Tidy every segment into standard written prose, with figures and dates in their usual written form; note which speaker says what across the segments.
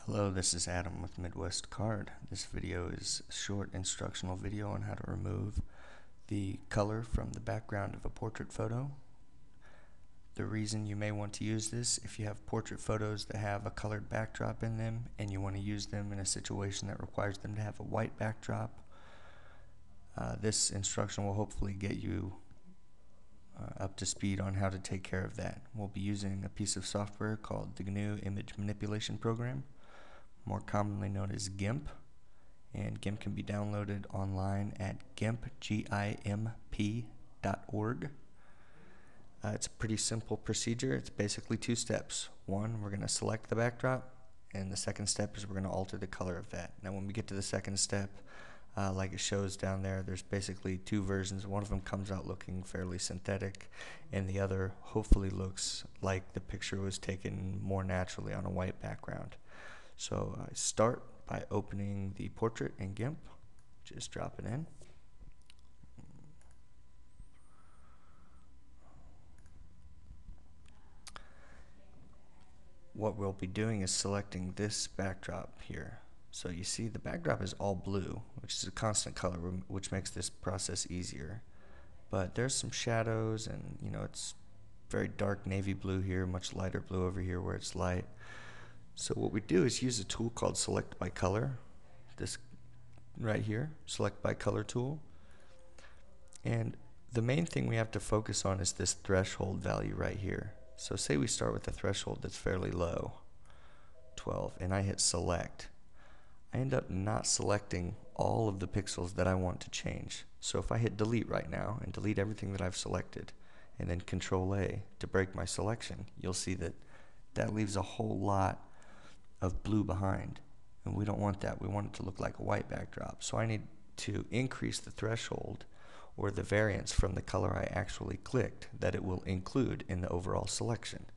Speaker 1: Hello, this is Adam with Midwest Card. This video is a short instructional video on how to remove the color from the background of a portrait photo. The reason you may want to use this, if you have portrait photos that have a colored backdrop in them and you want to use them in a situation that requires them to have a white backdrop, this instruction will hopefully get you up to speed on how to take care of that. We'll be using a piece of software called the GNU Image Manipulation Program, more commonly known as GIMP, and GIMP can be downloaded online at GIMP.org. It's a pretty simple procedure. It's basically two steps. One, we're going to select the backdrop, and the second step is we're going to alter the color of that. Now when we get to the second step, like it shows down there, there's basically two versions. One of them comes out looking fairly synthetic, and the other hopefully looks like the picture was taken more naturally on a white background. So I start by opening the portrait in GIMP. Just drop it in. What we'll be doing is selecting this backdrop here. So you see the backdrop is all blue, which is a constant color, which makes this process easier. But there's some shadows, and it's very dark navy blue here, much lighter blue over here where it's light. So what we do is use a tool called Select by Color, this right here, Select by Color tool. And the main thing we have to focus on is this threshold value right here. So say we start with a threshold that's fairly low, 12, and I hit Select. I end up not selecting all of the pixels that I want to change. So if I hit Delete right now and delete everything that I've selected, and then Control A to break my selection, you'll see that that leaves a whole lot of blue behind, and we don't want that. We want it to look like a white backdrop. So I need to increase the threshold or the variance from the color I actually clicked that it will include in the overall selection.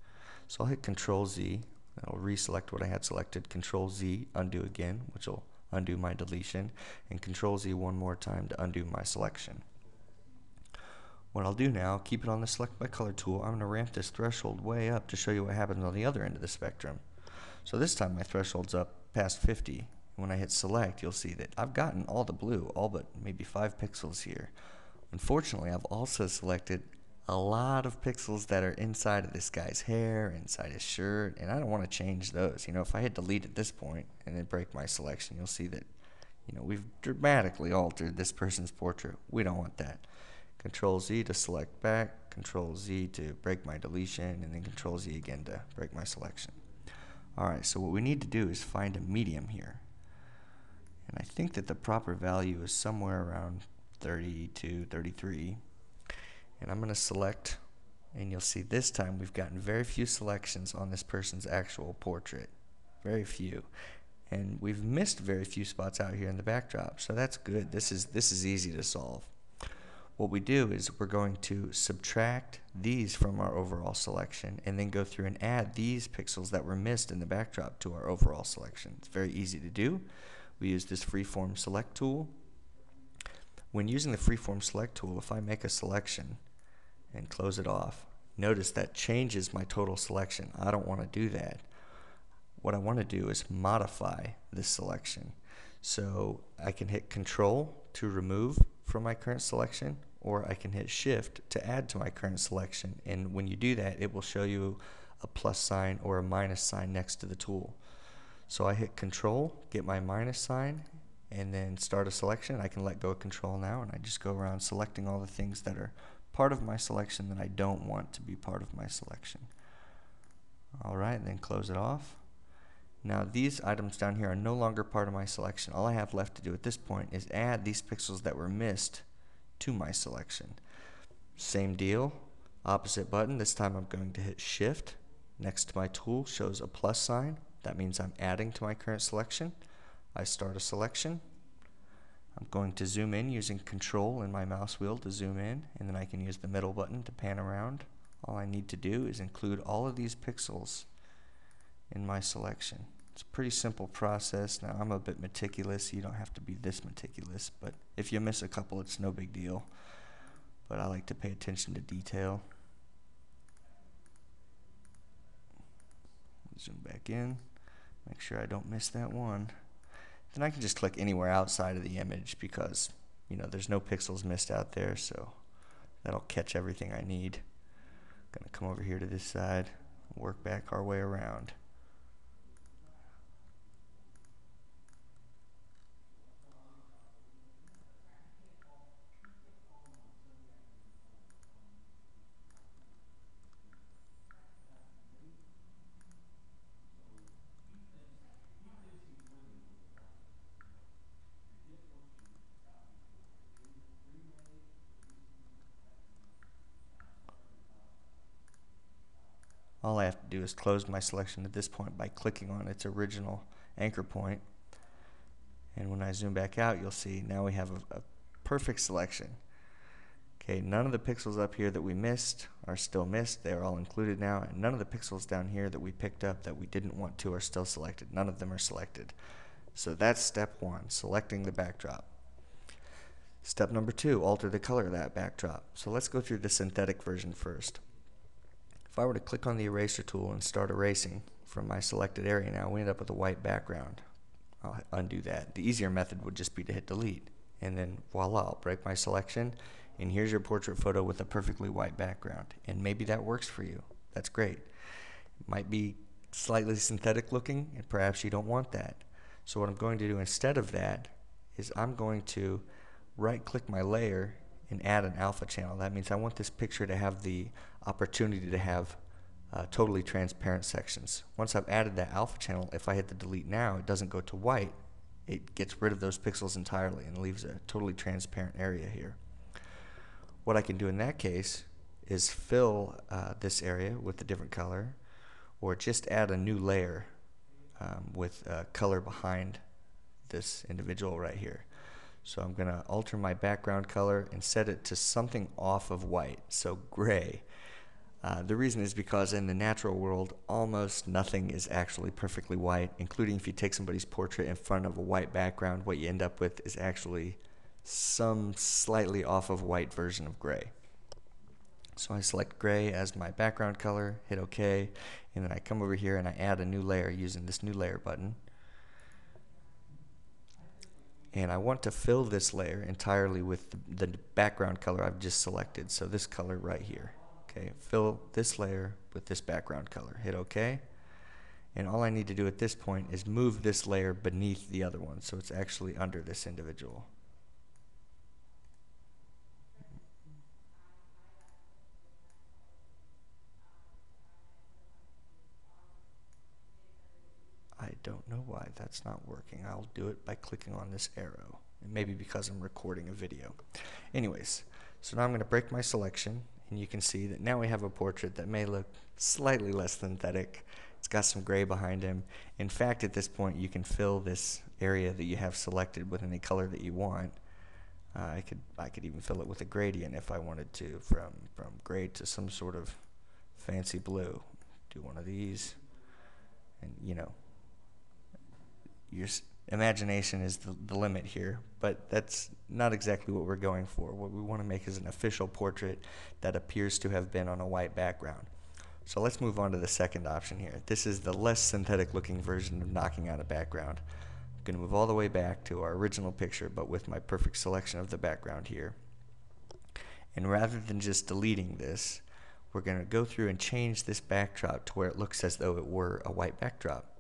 Speaker 1: So I'll hit Control Z. That'll reselect what I had selected. Control Z, undo again, which will undo my deletion, and Control Z one more time to undo my selection. What I'll do now, keep it on the Select by Color tool. I'm going to ramp this threshold way up to show you what happens on the other end of the spectrum. So this time my threshold's up past 50. When I hit Select, you'll see that I've gotten all the blue, all but maybe 5 pixels here. Unfortunately, I've also selected a lot of pixels that are inside of this guy's hair, inside his shirt, and I don't want to change those. If I hit Delete at this point and then break my selection, you'll see that we've dramatically altered this person's portrait. We don't want that. Control Z to select back, Control Z to break my deletion, and then Control Z again to break my selection. Alright, so what we need to do is find a medium here. And I think that the proper value is somewhere around 32, 33. And I'm going to select, and you'll see this time we've gotten very few selections on this person's actual portrait. Very few. And we've missed very few spots out here in the backdrop, so that's good. This is easy to solve. What we do is we're going to subtract these from our overall selection and then go through and add these pixels that were missed in the backdrop to our overall selection. It's very easy to do. We use this freeform select tool. When using the freeform select tool, if I make a selection and close it off, notice that changes my total selection. I don't want to do that. What I want to do is modify this selection. So I can hit Control to remove from my current selection, or I can hit Shift to add to my current selection, and when you do that, it will show you a plus sign or a minus sign next to the tool. So I hit Control, get my minus sign, and then start a selection. I can let go of Control now, and I just go around selecting all the things that are part of my selection that I don't want to be part of my selection. Alright, then close it off. Now these items down here are no longer part of my selection. All I have left to do at this point is add these pixels that were missed to my selection. Same deal, opposite button. This time I'm going to hit Shift. Next to my tool shows a plus sign. That means I'm adding to my current selection. I start a selection. I'm going to zoom in using Control and my mouse wheel to zoom in, and then I can use the middle button to pan around. All I need to do is include all of these pixels in my selection. It's a pretty simple process. Now I'm a bit meticulous. You don't have to be this meticulous, but if you miss a couple, it's no big deal. But I like to pay attention to detail. Zoom back in. Make sure I don't miss that one. Then I can just click anywhere outside of the image because, you know, there's no pixels missed out there, so that'll catch everything I need. I'm gonna come over here to this side, work back our way around. All I have to do is close my selection at this point by clicking on its original anchor point. And when I zoom back out, you'll see now we have a perfect selection. Okay, none of the pixels up here that we missed are still missed. They are all included now. And none of the pixels down here that we picked up that we didn't want to are still selected. None of them are selected. So that's step one, selecting the backdrop. Step number two, alter the color of that backdrop. So let's go through the synthetic version first. If I were to click on the eraser tool and start erasing from my selected area now, we end up with a white background. I'll undo that. The easier method would just be to hit delete. And then voila, I'll break my selection, and here's your portrait photo with a perfectly white background. And maybe that works for you. That's great. It might be slightly synthetic looking, and perhaps you don't want that. So what I'm going to do instead of that is I'm going to right-click my layer and add an alpha channel. That means I want this picture to have the opportunity to have totally transparent sections. Once I've added that alpha channel, if I hit the delete now, it doesn't go to white. It gets rid of those pixels entirely and leaves a totally transparent area here. What I can do in that case is fill this area with a different color, or just add a new layer with color behind this individual right here. So I'm going to alter my background color and set it to something off of white, so gray. The reason is because in the natural world, almost nothing is actually perfectly white, including if you take somebody's portrait in front of a white background, what you end up with is actually some slightly off of white version of gray. So I select gray as my background color, hit OK, and then I come over here and I add a new layer using this new layer button. And I want to fill this layer entirely with the background color I've just selected, so this color right here. Okay, fill this layer with this background color. Hit OK. And all I need to do at this point is move this layer beneath the other one, so it's actually under this individual. I don't know why that's not working. I'll do it by clicking on this arrow. It may be because I'm recording a video. Anyways, so now I'm going to break my selection, and you can see that now we have a portrait that may look slightly less synthetic. It's got some gray behind him. In fact, at this point, you can fill this area that you have selected with any color that you want. I could even fill it with a gradient if I wanted to, from gray to some sort of fancy blue. Do one of these, and you know, your imagination is the limit here, but that's not exactly what we're going for. What we want to make is an official portrait that appears to have been on a white background. So let's move on to the second option here. This is the less synthetic looking version of knocking out a background. I'm going to move all the way back to our original picture, but with my perfect selection of the background here. And rather than just deleting this, we're going to go through and change this backdrop to where it looks as though it were a white backdrop,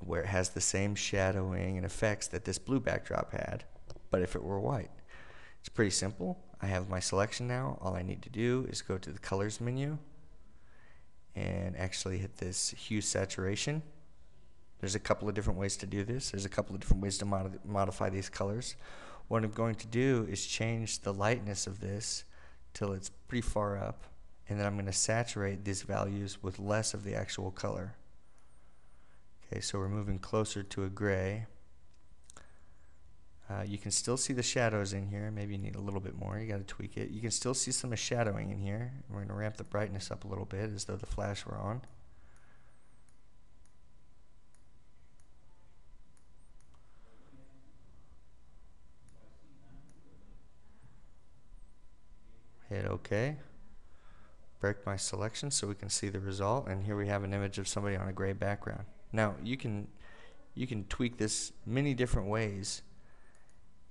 Speaker 1: where it has the same shadowing and effects that this blue backdrop had, but if it were white. It's pretty simple. I have my selection now. All I need to do is go to the colors menu and actually hit this hue saturation. There's a couple of different ways to do this. There's a couple of different ways to modify these colors. What I'm going to do is change the lightness of this till it's pretty far up, and then I'm going to saturate these values with less of the actual color. Okay, so we're moving closer to a gray. You can still see the shadows in here. Maybe you need a little bit more. You got to tweak it. You can still see some shadowing in here. We're going to ramp the brightness up a little bit as though the flash were on. Hit OK. Break my selection so we can see the result, and here we have an image of somebody on a gray background. Now you can you can tweak this many different ways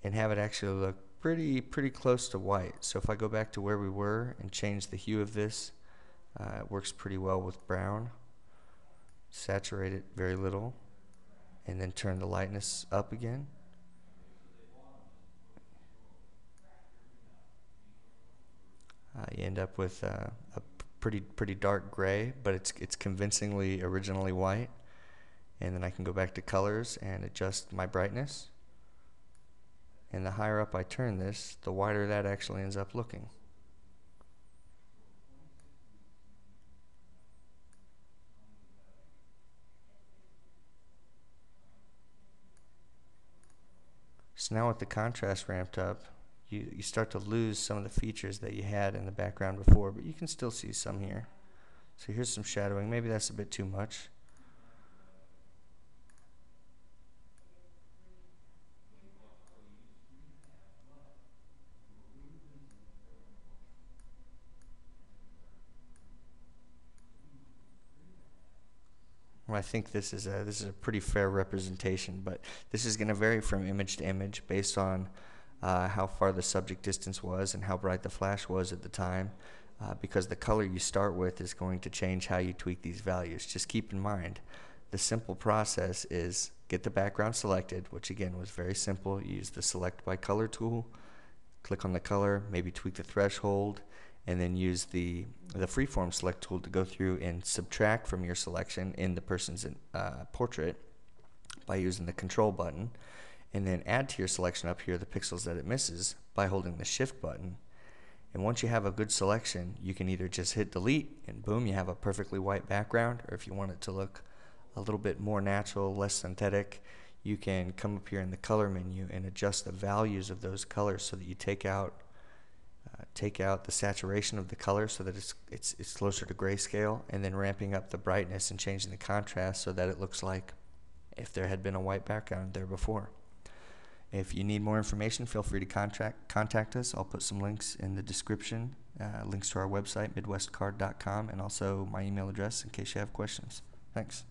Speaker 1: and have it actually look pretty close to white. So if I go back to where we were and change the hue of this, it works pretty well with brown. Saturate it very little and then turn the lightness up again. You end up with a pretty dark gray, but it's convincingly originally white. And then I can go back to colors and adjust my brightness. And the higher up I turn this, the whiter that actually ends up looking. So now with the contrast ramped up, you start to lose some of the features that you had in the background before, but you can still see some here. So here's some shadowing. Maybe that's a bit too much. Well, I think this is a pretty fair representation, but this is going to vary from image to image based on how far the subject distance was and how bright the flash was at the time, because the color you start with is going to change how you tweak these values. Just keep in mind, the simple process is get the background selected, which again was very simple. You use the select by color tool, click on the color, maybe tweak the threshold, and then use the freeform select tool to go through and subtract from your selection in the person's portrait by using the control button, and then add to your selection up here the pixels that it misses by holding the shift button. And once you have a good selection, you can either just hit delete and boom, you have a perfectly white background, or if you want it to look a little bit more natural, less synthetic, you can come up here in the color menu and adjust the values of those colors so that you take out the saturation of the color so that it's closer to grayscale, and then ramping up the brightness and changing the contrast so that it looks like if there had been a white background there before. If you need more information, feel free to contact us. I'll put some links in the description, links to our website, midwestcard.com, and also my email address in case you have questions. Thanks.